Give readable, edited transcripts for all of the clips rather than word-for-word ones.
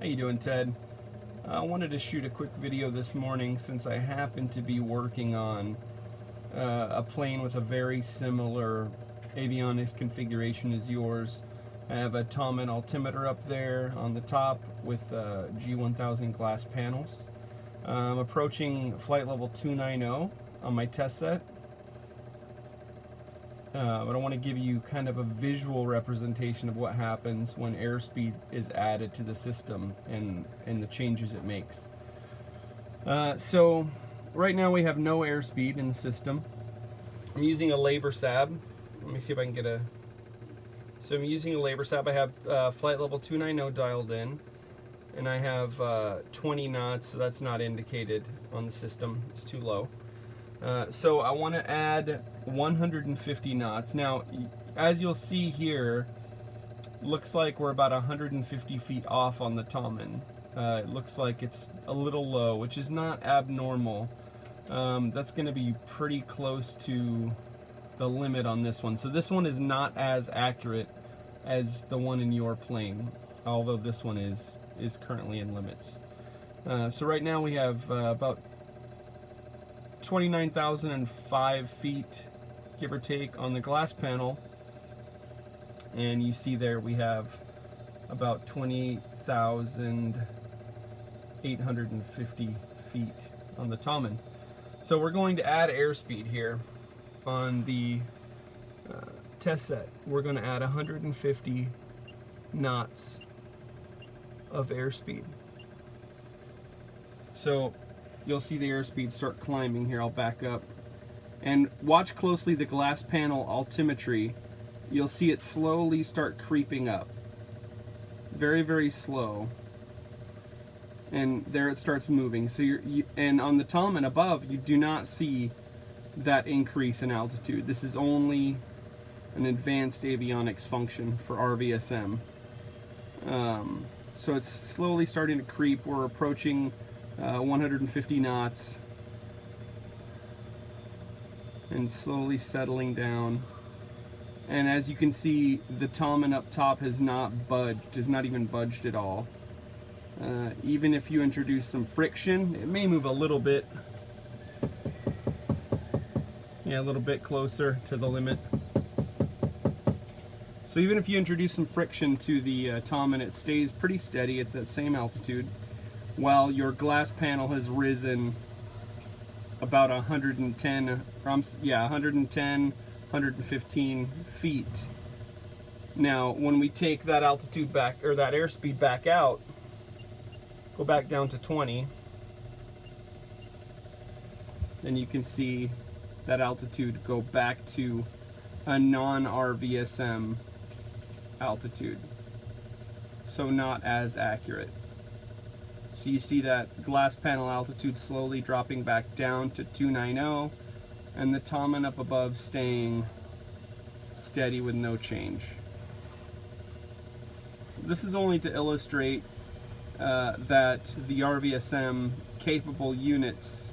you doing, Ted? I wanted to shoot a quick video this morning since I happen to be working on a plane with a very similar avionics configuration as yours. I have a Tom altimeter up there on the top with G1000 glass panels. I'm approaching flight level 290 on my test set. But I want to give you kind of a visual representation of what happens when airspeed is added to the system and the changes it makes. So right now we have no airspeed in the system. I'm using a labor sab. Let me see if I can get a... So I'm using a labor sab. I have flight level 290 dialed in, and I have 20 knots, so that's not indicated on the system. It's too low. So I want to add 150 knots. Now, as you'll see here, looks like we're about 150 feet off on the Tom. It looks like it's a little low, which is not abnormal. That's going to be pretty close to the limit on this one. So this one is not as accurate as the one in your plane, although this one is currently in limits. So right now we have about 29,005 feet, give or take, on the glass panel, and you see there we have about 20,850 feet on the Tom. So we're going to add airspeed here on the test set. We're going to add 150 knots of airspeed. So you'll see the airspeed start climbing here. I'll back up. And watch closely the glass panel altimetry. You'll see it slowly start creeping up. Very, very slow. And there it starts moving. So and on the Tom and above, you do not see that increase in altitude. This is only an advanced avionics function for RVSM. So it's slowly starting to creep. We're approaching 150 knots and slowly settling down. And as you can see, the Tom up top has not budged, has not even budged at all. Even if you introduce some friction, it may move a little bit. Yeah, a little bit closer to the limit. So even if you introduce some friction to the Tom, it stays pretty steady at the same altitude, while your glass panel has risen about 110, 115 feet. Now, when we take that altitude back, or that airspeed back out, go back down to 20, then you can see that altitude go back to a non-RVSM altitude. So not as accurate. So you see that glass panel altitude slowly dropping back down to 290, and the Tom up above staying steady with no change. This is only to illustrate that the RVSM capable unit's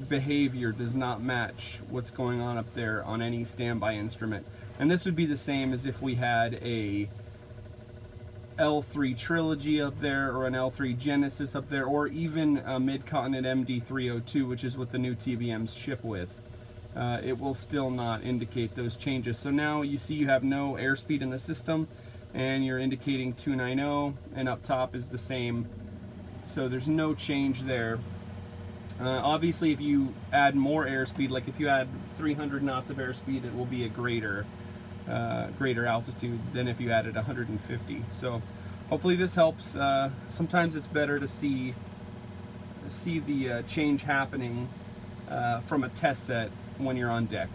behavior does not match what's going on up there on any standby instrument. And this would be the same as if we had a L3 Trilogy up there, or an L3 Genesis up there, or even a Mid-Continent MD302, which is what the new TBMs ship with. It will still not indicate those changes. So now you see you have no airspeed in the system, and you're indicating 290, and up top is the same. So there's no change there. Obviously, if you add more airspeed, like if you add 300 knots of airspeed, it will be a greater altitude than if you added 150. So hopefully this helps. Sometimes it's better to see the change happening from a test set when you're on deck.